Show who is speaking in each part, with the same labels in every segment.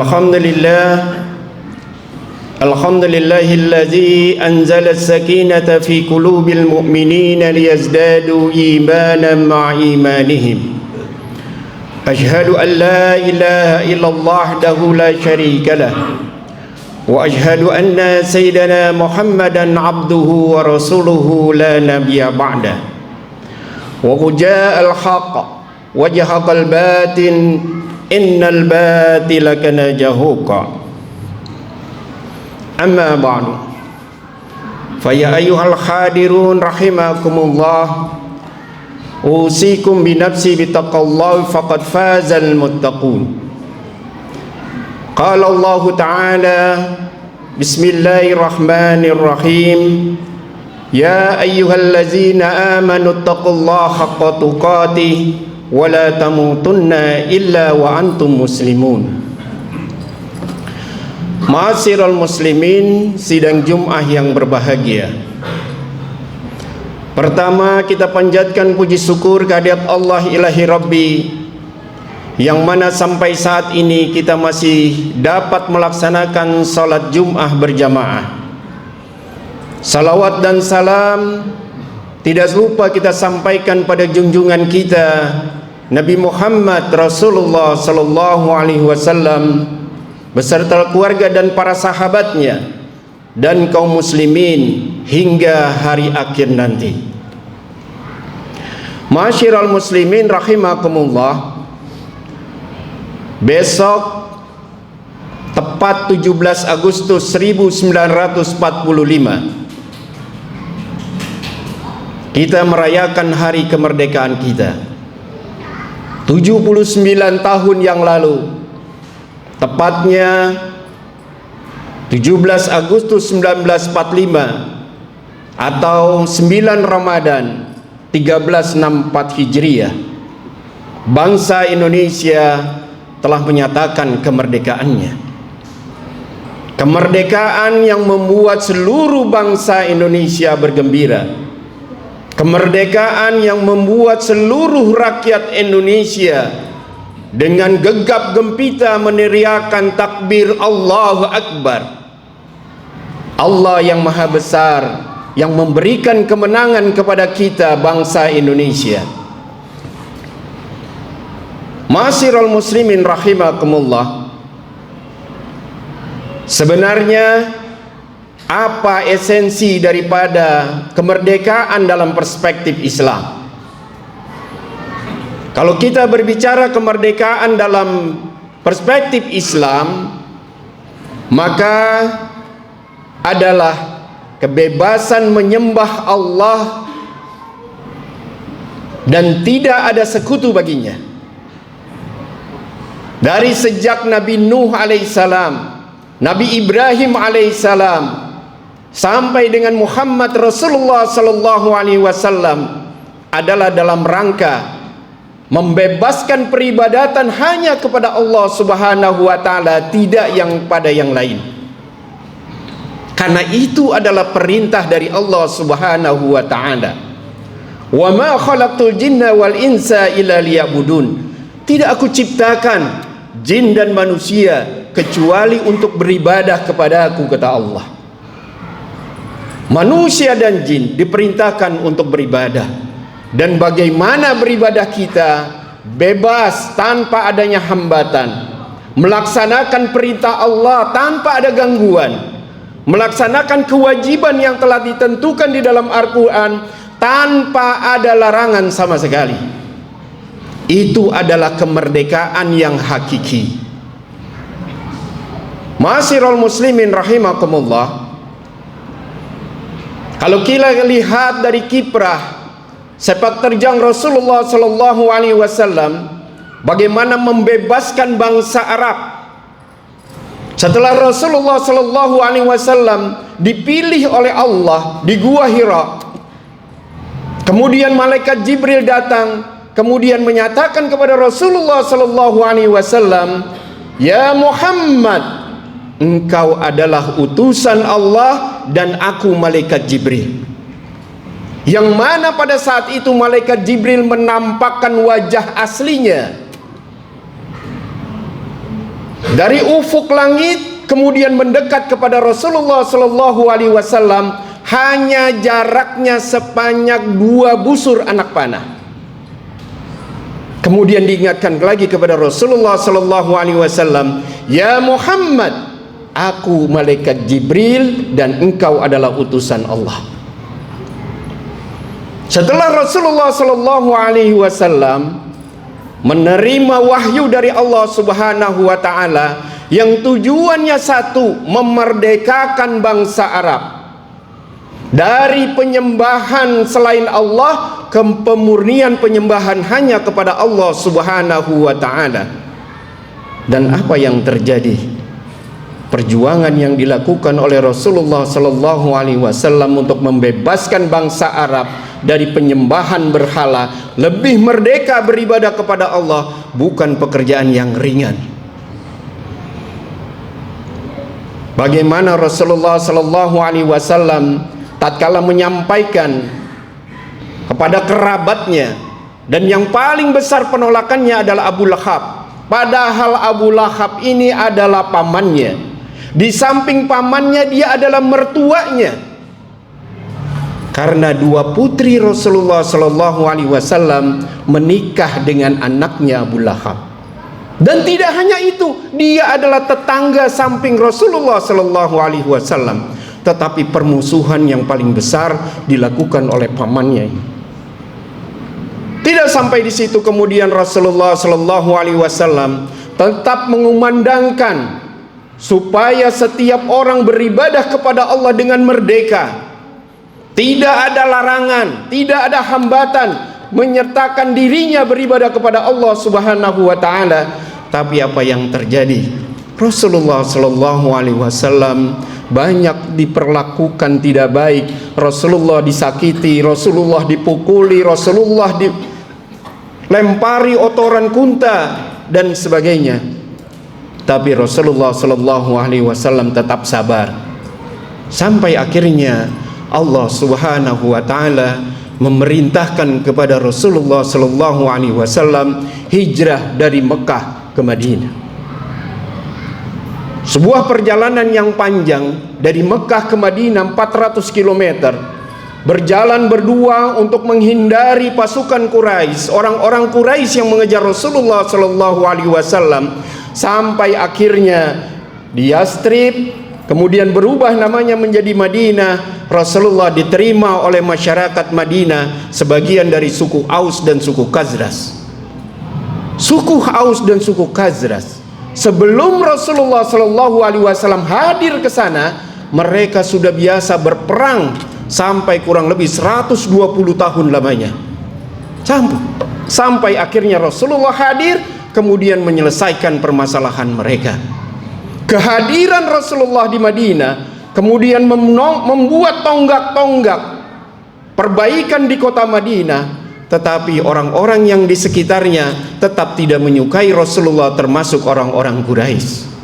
Speaker 1: الحمد لله الذي أنزل السكينة في قلوب المؤمنين ليزدادوا إيمانا مع إيمانهم. أشهد أن لا إله إلا الله وحده لا شريك له، وأشهد أن سيدنا محمدا عبده ورسوله لا نبي بعده. وقد جاء الحق وزهق الباطل إن الباطل كان زهوقا. أما بعد، فيا أيها الحاضرون رحمكم الله، أوصيكم بنفسي بتقوى الله فقد فاز المتقون. قال الله تعالى: بسم الله الرحمن الرحيم، يا أيها الذين آمنوا اتقوا الله حق تقاته ولا تموتن إلا وأنتم مسلمون. Ma'asyiral muslimin, sidang Jum'ah yang berbahagia. Pertama, kita panjatkan puji syukur kehadirat Allah Ilahi Rabbi, yang mana sampai saat ini kita masih dapat melaksanakan salat Jum'ah berjamaah. Salawat dan salam tidak lupa kita sampaikan pada junjungan kita Nabi Muhammad Rasulullah sallallahu alaihi wasallam beserta keluarga dan para sahabatnya dan kaum muslimin hingga hari akhir nanti. Ma'asyiral muslimin rahimakumullah, besok tepat 17 Agustus 1945 kita merayakan hari kemerdekaan kita. 79 tahun yang lalu, tepatnya 17 Agustus 1945 atau 9 Ramadan 1364 Hijriah, bangsa Indonesia telah menyatakan kemerdekaannya. Kemerdekaan yang membuat seluruh bangsa Indonesia bergembira. Kemerdekaan yang membuat seluruh rakyat Indonesia dengan gegap gempita meneriakan takbir Allahu Akbar. Allah yang maha besar yang memberikan kemenangan kepada kita bangsa Indonesia. Ma'asyiral muslimin rahimakumullah, sebenarnya apa esensi daripada kemerdekaan dalam perspektif Islam? Kalau kita berbicara kemerdekaan dalam perspektif Islam, maka adalah kebebasan menyembah Allah dan tidak ada sekutu baginya. Dari sejak Nabi Nuh alaihissalam, Nabi Ibrahim alaihissalam, sampai dengan Muhammad Rasulullah sallallahu alaihi wasallam adalah dalam rangka membebaskan peribadatan hanya kepada Allah Subhanahu wa taala, tidak yang pada yang lain. Karena itu adalah perintah dari Allah Subhanahu wa taala. Wa ma khalaqtul jinna wal insa illa liya'budun. Tidak aku ciptakan jin dan manusia kecuali untuk beribadah kepada-Aku, kata Allah. Manusia dan jin diperintahkan untuk beribadah. Dan bagaimana beribadah kita? Bebas tanpa adanya hambatan. Melaksanakan perintah Allah tanpa ada gangguan. Melaksanakan kewajiban yang telah ditentukan di dalam Al-Quran tanpa ada larangan sama sekali. Itu adalah kemerdekaan yang hakiki. Ma'asyiral muslimin rahimakumullah, kalau kita lihat dari kiprah sepak terjang Rasulullah sallallahu alaihi wasallam, bagaimana membebaskan bangsa Arab setelah Rasulullah sallallahu alaihi wasallam dipilih oleh Allah di Gua Hira. Kemudian malaikat Jibril datang, kemudian menyatakan kepada Rasulullah sallallahu alaihi wasallam, "Ya Muhammad, engkau adalah utusan Allah dan aku malaikat Jibril." Yang mana pada saat itu malaikat Jibril menampakkan wajah aslinya. dari ufuk langit kemudian mendekat kepada Rasulullah sallallahu alaihi wasallam hanya jaraknya sebanyak 2 busur anak panah. Kemudian diingatkan lagi kepada Rasulullah sallallahu alaihi wasallam, "Ya Muhammad, aku malaikat Jibril dan engkau adalah utusan Allah." Setelah Rasulullah sallallahu alaihi wasallam menerima wahyu dari Allah Subhanahu wa taala yang tujuannya satu, memerdekakan bangsa Arab dari penyembahan selain Allah ke pemurnian penyembahan hanya kepada Allah Subhanahu wa taala. Dan apa yang terjadi? Perjuangan yang dilakukan oleh Rasulullah sallallahu alaihi wasallam untuk membebaskan bangsa Arab dari penyembahan berhala, lebih merdeka beribadah kepada Allah, bukan pekerjaan yang ringan. Bagaimana Rasulullah sallallahu alaihi wasallam tatkala menyampaikan kepada kerabatnya, dan yang paling besar penolakannya adalah Abu Lahab, padahal Abu Lahab ini adalah pamannya. Di samping pamannya, dia adalah mertuanya. Karena 2 putri Rasulullah sallallahu alaihi wasallam menikah dengan anaknya Abu Lahab. Dan tidak hanya itu, dia adalah tetangga samping Rasulullah sallallahu alaihi wasallam. Tetapi permusuhan yang paling besar dilakukan oleh pamannya. Tidak sampai di situ, kemudian Rasulullah sallallahu alaihi wasallam tetap mengumandangkan supaya setiap orang beribadah kepada Allah dengan merdeka. Tidak ada larangan, tidak ada hambatan menyertakan dirinya beribadah kepada Allah Subhanahu wa taala. Tapi apa yang terjadi? Rasulullah sallallahu alaihi wasallam banyak diperlakukan tidak baik. Rasulullah disakiti, Rasulullah dipukuli, Rasulullah dilempari otoran kunta dan sebagainya. Tapi Rasulullah sallallahu alaihi wasallam tetap sabar. Sampai akhirnya Allah Subhanahu wa taala memerintahkan kepada Rasulullah sallallahu alaihi wasallam hijrah dari Mekah ke Madinah. Sebuah perjalanan yang panjang dari Mekah ke Madinah 400 km. Berjalan berdua untuk menghindari pasukan Quraisy, orang-orang Quraisy yang mengejar Rasulullah sallallahu alaihi wasallam, sampai akhirnya di Yastrib, kemudian berubah namanya menjadi Madinah. Rasulullah diterima oleh masyarakat Madinah, sebagian dari suku Aus dan suku Khazraj. Suku Aus dan suku Khazraj, sebelum Rasulullah sallallahu alaihi wasallam hadir ke sana, mereka sudah biasa berperang sampai kurang lebih 120 tahun lamanya. Sampai akhirnya Rasulullah hadir, kemudian menyelesaikan permasalahan mereka. Kehadiran Rasulullah di Madinah kemudian membuat tonggak-tonggak perbaikan di kota Madinah, tetapi orang-orang yang di sekitarnya tetap tidak menyukai Rasulullah, termasuk orang-orang Quraisy.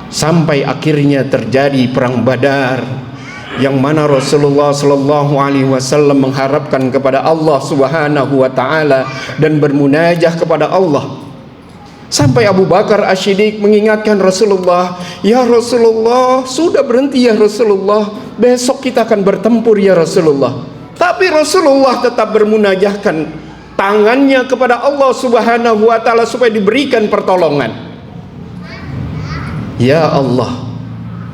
Speaker 1: Sampai akhirnya terjadi perang Badar, yang mana Rasulullah sallallahu alaihi wasallam mengharapkan kepada Allah Subhanahu wa taala dan bermunajah kepada Allah. Sampai Abu Bakar As-Siddiq mengingatkan Rasulullah, "Ya Rasulullah, sudah berhenti ya Rasulullah, besok kita akan bertempur ya Rasulullah." Tapi Rasulullah tetap bermunajahkan tangannya kepada Allah Subhanahu wa taala supaya diberikan pertolongan. "Ya Allah,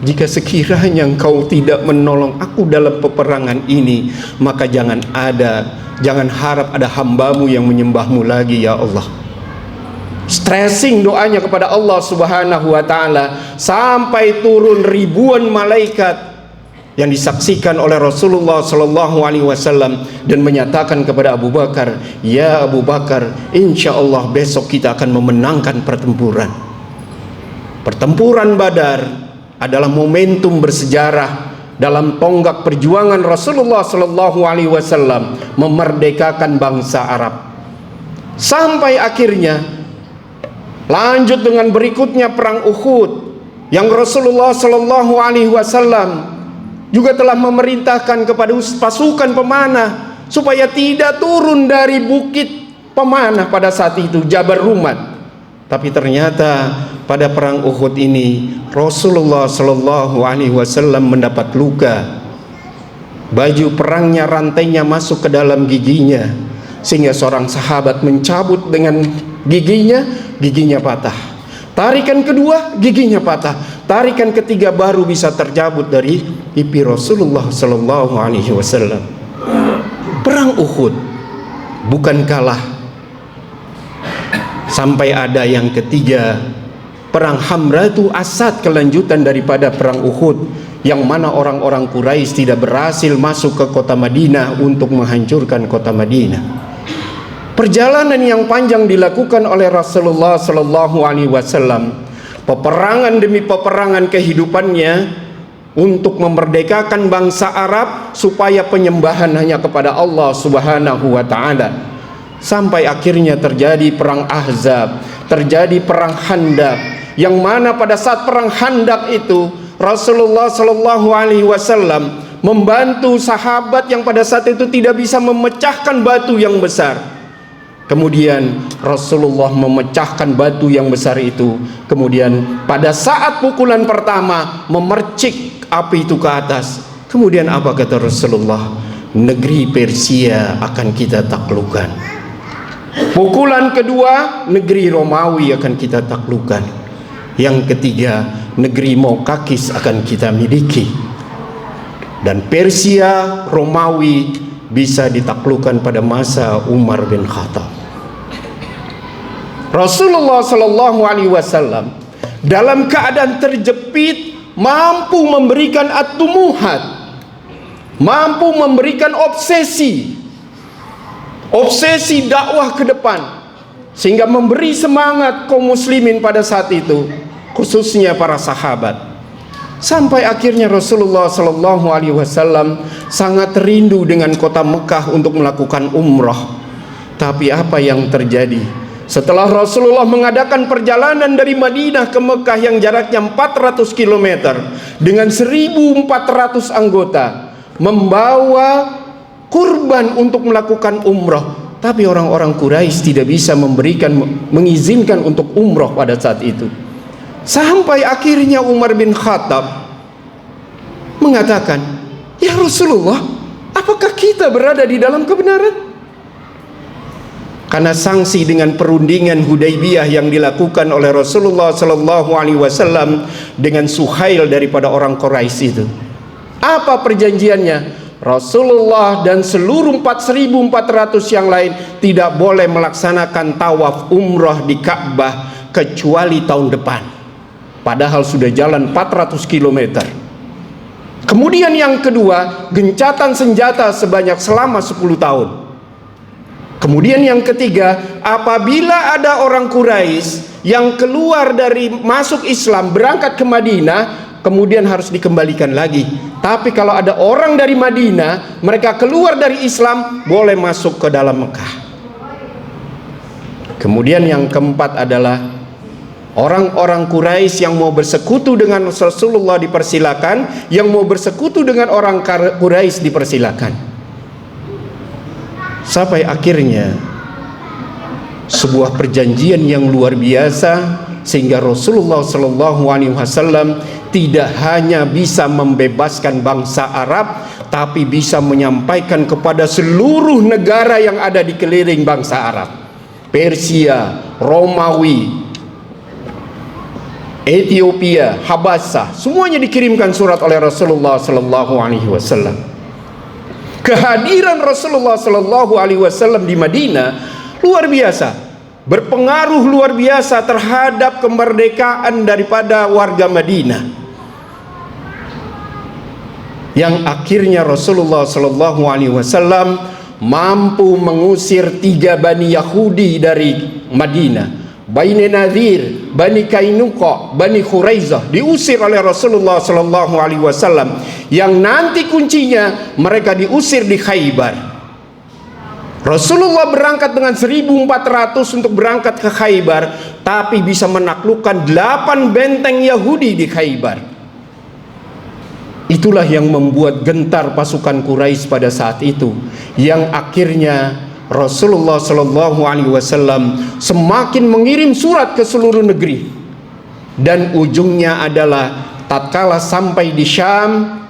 Speaker 1: jika sekiranya Engkau tidak menolong aku dalam peperangan ini, maka jangan harap ada hamba-Mu yang menyembah-Mu lagi ya Allah." Stressing doanya kepada Allah Subhanahu wa taala, sampai turun ribuan malaikat yang disaksikan oleh Rasulullah sallallahu alaihi wasallam dan menyatakan kepada Abu Bakar, "Ya Abu Bakar, insyaallah besok kita akan memenangkan pertempuran." Pertempuran Badar adalah momentum bersejarah dalam tonggak perjuangan Rasulullah sallallahu alaihi wasallam memerdekakan bangsa Arab. Sampai akhirnya lanjut dengan berikutnya perang Uhud, yang Rasulullah sallallahu alaihi wasallam juga telah memerintahkan kepada pasukan pemanah supaya tidak turun dari bukit pemanah pada saat itu, Jabal Rumat. Tapi ternyata pada perang Uhud ini Rasulullah Shallallahu Alaihi Wasallam mendapat luka. Baju perangnya, rantainya masuk ke dalam giginya, sehingga seorang sahabat mencabut dengan giginya patah. Tarikan kedua, giginya patah. Tarikan ketiga baru bisa tercabut dari pipi Rasulullah Shallallahu Alaihi Wasallam. Perang Uhud bukan kalah, sampai ada yang ketiga, perang Hamratu Asad, kelanjutan daripada perang Uhud, yang mana orang-orang Quraisy tidak berhasil masuk ke kota Madinah untuk menghancurkan kota Madinah. Perjalanan yang panjang dilakukan oleh Rasulullah Sallallahu Alaihi Wasallam, peperangan demi peperangan kehidupannya untuk memerdekakan bangsa Arab supaya penyembahan hanya kepada Allah Subhanahu wa Ta'ala. Sampai akhirnya terjadi perang Ahzab, terjadi perang Khandaq, yang mana pada saat perang Khandaq itu Rasulullah Shallallahu Alaihi Wasallam membantu sahabat yang pada saat itu tidak bisa memecahkan batu yang besar. Kemudian Rasulullah memecahkan batu yang besar itu. Kemudian pada saat pukulan pertama memercik api itu ke atas. Kemudian apa kata Rasulullah? Negeri Persia akan kita taklukkan. Pukulan kedua, negeri Romawi akan kita taklukkan. Yang ketiga, negeri Maukakis akan kita miliki. Dan Persia, Romawi bisa ditaklukkan pada masa Umar bin Khattab. Rasulullah Sallallahu Alaihi Wasallam dalam keadaan terjepit mampu memberikan at-tumuhat, mampu memberikan obsesi dakwah ke depan, sehingga memberi semangat kaum muslimin pada saat itu, khususnya para sahabat. Sampai akhirnya Rasulullah Sallallahu Alaihi Wasallam sangat rindu dengan kota Mekah untuk melakukan umrah. Tapi apa yang terjadi? Setelah Rasulullah mengadakan perjalanan dari Madinah ke Mekah yang jaraknya 400 km dengan 1.400 anggota, membawa kurban untuk melakukan umrah, tapi orang-orang Quraisy tidak bisa mengizinkan untuk umrah pada saat itu. Sampai akhirnya Umar bin Khattab mengatakan, "Ya Rasulullah, apakah kita berada di dalam kebenaran?" Karena sanksi dengan perundingan Hudaybiyah yang dilakukan oleh Rasulullah Sallallahu Alaihi Wasallam dengan Suhail daripada orang Quraisy itu. Apa perjanjiannya? Rasulullah dan seluruh 4.400 yang lain tidak boleh melaksanakan tawaf umrah di Ka'bah kecuali tahun depan. Padahal sudah jalan 400 km. Kemudian yang kedua, gencatan senjata selama 10 tahun. Kemudian yang ketiga, apabila ada orang Quraisy yang keluar dari masuk Islam berangkat ke Madinah, kemudian harus dikembalikan lagi. Tapi kalau ada orang dari Madinah, mereka keluar dari Islam, boleh masuk ke dalam Mekah. Kemudian yang keempat adalah orang-orang Quraisy yang mau bersekutu dengan Rasulullah dipersilakan, yang mau bersekutu dengan orang Quraisy dipersilakan. Sampai akhirnya sebuah perjanjian yang luar biasa, sehingga Rasulullah Shallallahu Alaihi Wasallam tidak hanya bisa membebaskan bangsa Arab, tapi bisa menyampaikan kepada seluruh negara yang ada di keliling bangsa Arab, Persia, Romawi, Ethiopia, Habasah, semuanya dikirimkan surat oleh Rasulullah Shallallahu Alaihi Wasallam. Kehadiran Rasulullah Shallallahu Alaihi Wasallam di Madinah luar biasa, berpengaruh luar biasa terhadap kemerdekaan daripada warga Madinah, yang akhirnya Rasulullah Shallallahu Alaihi Wasallam mampu mengusir 3 Bani Yahudi dari Madinah. Bani Nadir, Bani Kainuqa, Bani Khuraizah diusir oleh Rasulullah Sallallahu Alaihi Wasallam, yang nanti kuncinya mereka diusir di Khaybar. Rasulullah berangkat dengan 1.400 untuk berangkat ke Khaybar, tapi bisa menaklukkan 8 benteng Yahudi di Khaybar. Itulah yang membuat gentar pasukan Quraisy pada saat itu, yang akhirnya Rasulullah Shallallahu Alaihi Wasallam semakin mengirim surat ke seluruh negeri, dan ujungnya adalah tatkala sampai di Syam,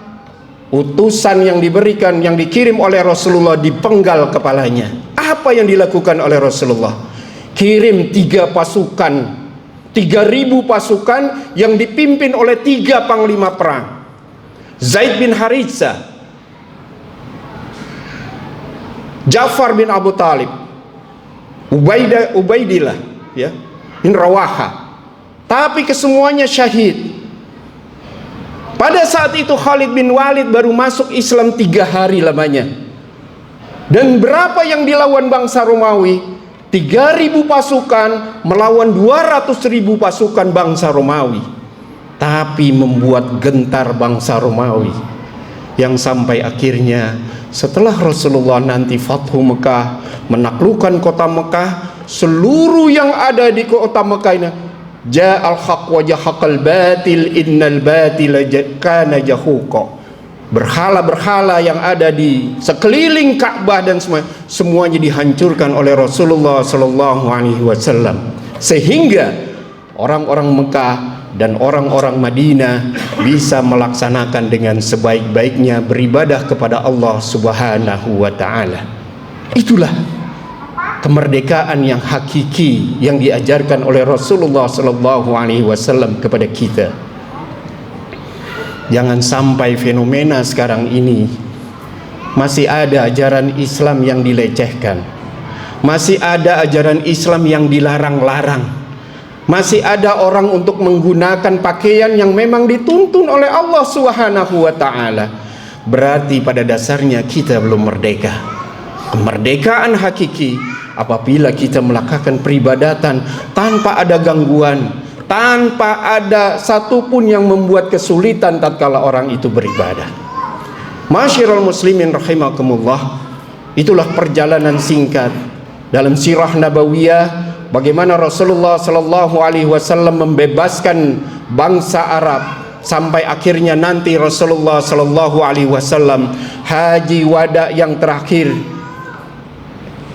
Speaker 1: utusan yang diberikan, yang dikirim oleh Rasulullah dipenggal kepalanya. Apa yang dilakukan oleh Rasulullah? Kirim 3 pasukan, 3.000 pasukan yang dipimpin oleh 3 panglima perang. Zaid bin Haritsah, Ja'far bin Abu Talib, Ubaidillah, ya, bin Rawaha. Tapi kesemuanya syahid. Pada saat itu Khalid bin Walid baru masuk Islam 3 hari lamanya. Dan berapa yang dilawan bangsa Romawi? 3.000 pasukan melawan 200.000 pasukan bangsa Romawi. Tapi membuat gentar bangsa Romawi, yang sampai akhirnya setelah Rasulullah nanti Fathu Mekah, menaklukkan kota Mekah, seluruh yang ada di kota Mekah ini, Ja'al haq wa jahaqal batil innal batila kana jahuqa. Berhala-berhala yang ada di sekeliling Ka'bah dan semuanya dihancurkan oleh Rasulullah Sallallahu Alaihi Wasallam, sehingga orang-orang Mekah dan orang-orang Madinah bisa melaksanakan dengan sebaik-baiknya beribadah kepada Allah Subhanahu wa Ta'ala. Itulah kemerdekaan yang hakiki yang diajarkan oleh Rasulullah Sallallahu Alaihi Wasallam kepada kita. Jangan sampai fenomena sekarang ini masih ada ajaran Islam yang dilecehkan, masih ada ajaran Islam yang dilarang-larang. Masih ada orang untuk menggunakan pakaian yang memang dituntun oleh Allah Subhanahu wa Ta'ala. Berarti pada dasarnya kita belum merdeka. Kemerdekaan hakiki apabila kita melakukan peribadatan tanpa ada gangguan, tanpa ada satupun yang membuat kesulitan tatkala orang itu beribadah. Masyiral muslimin rahimakumullah, itulah perjalanan singkat dalam sirah nabawiyah, bagaimana Rasulullah Sallallahu Alaihi Wasallam membebaskan bangsa Arab, sampai akhirnya nanti Rasulullah Sallallahu Alaihi Wasallam haji wada yang terakhir,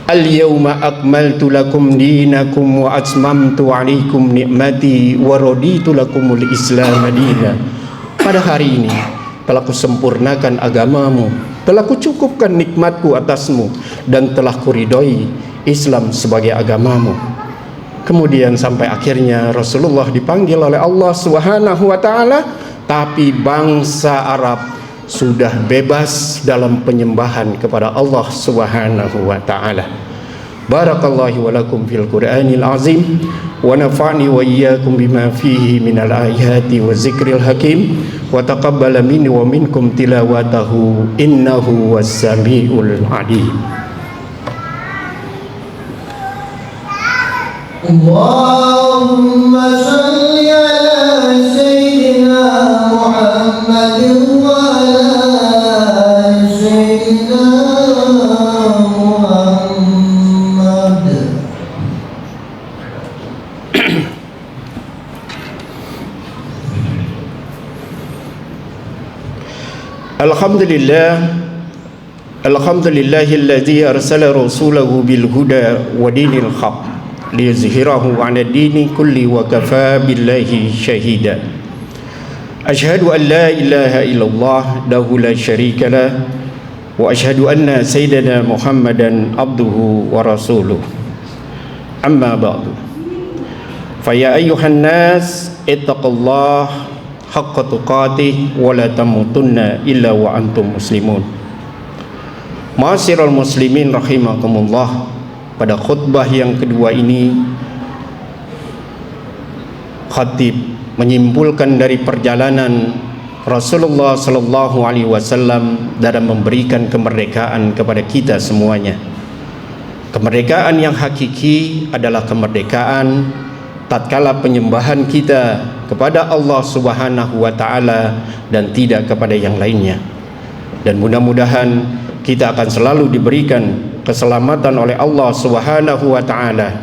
Speaker 1: Al-yawma akmaltu lakum dinakum wa atmamtu alaikum ni'mati wa raditu lakumul Islam madina. Pada hari ini telah kusempurnakan agamamu, telah kucukupkan nikmatku atasmu, dan telah kuridhoi Islam sebagai agamamu. Kemudian sampai akhirnya Rasulullah dipanggil oleh Allah Subhanahu wa Ta'ala, tapi bangsa Arab sudah bebas dalam penyembahan kepada Allah Subhanahu wa Ta'ala. Barakallahu wa lakum fil Qur'anil azim, wa nafa'ni wa iyyakum bima fihi minal ayati wa zikril hakim, wa taqabbala minni wa minkum tilawatahu innahu was-sami'ul alim.
Speaker 2: Allahumma salli ala sayyidina Muhammadin wa ala ali sayyidina Muhammad.
Speaker 1: Alhamdulillahilladzi arsala rasulahu bil huda wa dinil haqq liyuzhirahu 'ala dini kulli wa kafa billahi syahida. Asyhadu an la ilaha illallah dahu la syarika lah, wa asyhadu anna sayyidana Muhammadan abduhu wa rasuluh. Amma ba'du. Fa ya ayyuhan nas ittaqullaha haqqa tuqatih wa la tamutunna illa wa antum muslimun. Ma'asyiral muslimin rahimakumullah, pada khutbah yang kedua ini khatib menyimpulkan dari perjalanan Rasulullah Sallallahu Alaihi Wasallam dalam memberikan kemerdekaan kepada kita semuanya. Kemerdekaan yang hakiki adalah kemerdekaan tatkala penyembahan kita kepada Allah Subhanahu wa Ta'ala dan tidak kepada yang lainnya. Dan mudah-mudahan kita akan selalu diberikan keselamatan oleh Allah Subhanahu wa Ta'ala,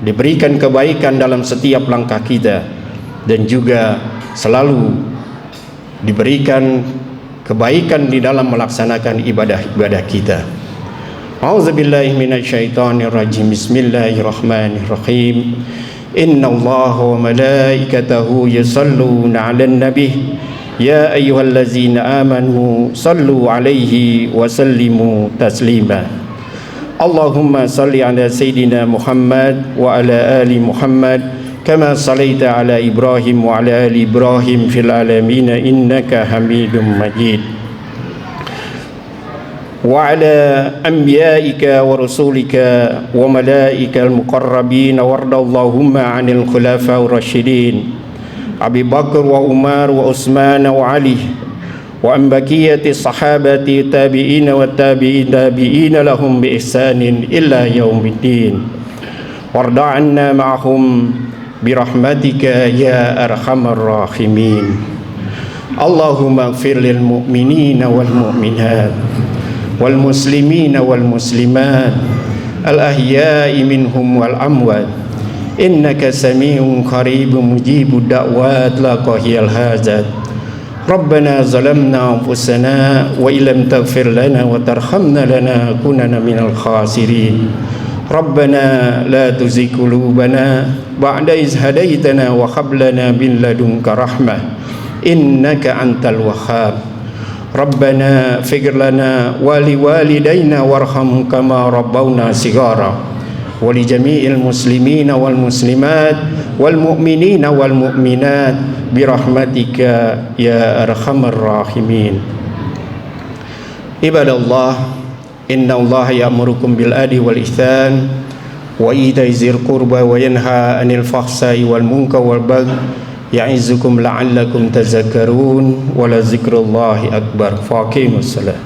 Speaker 1: diberikan kebaikan dalam setiap langkah kita, dan juga selalu diberikan kebaikan di dalam melaksanakan ibadah-ibadah kita. A'udzu billahi minasyaitonir rajim. Bismillahirrahmanirrahim. Innallaha wa malaikatahu yusholluna 'alan nabi. Ya ayyuhallazina amanu sallu 'alaihi wa sallimu taslima. Allahumma salli 'ala sayidina Muhammad wa 'ala ali Muhammad kama sallaita 'ala Ibrahim wa 'ala ali Ibrahim fil alamin innaka Hamidum Majid. Wa 'ala anbiya'ika wa rasulika wa malaikal muqarrabin wardallahumma 'anil khulafa'ir rasyidin Abi Bakar wa Umar wa Utsman wa Ali wa an baqiyati sahabati tabi'in wa tabi'in lahum bi ihsanin illa yaumiddin. Warda 'anna ma'hum bi rahmatika ya arhamar rahimin. Allahumma ighfir lil mu'minina wal mu'minat wal muslimina wal muslimat al ahya'i minhum wal amwat innaka sami'un qaribun mujibud da'wat la qahiyal hajat. Rabbana zalamna anfusana wa illam taghfir lana wa tarhamna lanakunanna minal khasirin. Rabbana la tuzigh qulubana ba'da idh hadaitana wa hab lana min ladunka rahmah innaka antal wahhab. Rabbana ighfir lana wa liwalidayna warham kama rabbawna shighara wa li jami'il muslimina wal muslimat wal mu'minina wal mu'minat bi rahmatika ya arhamar rahimin. Ibadallah, innallaha ya'murukum bil adli wal ihsan wa ita'i dzil qurba wa yanha 'anil fahsai wal munkar wal baghi ya'izukum la'allakum tadhakkarun wa la dzikrullahi akbar. Faqimus salat.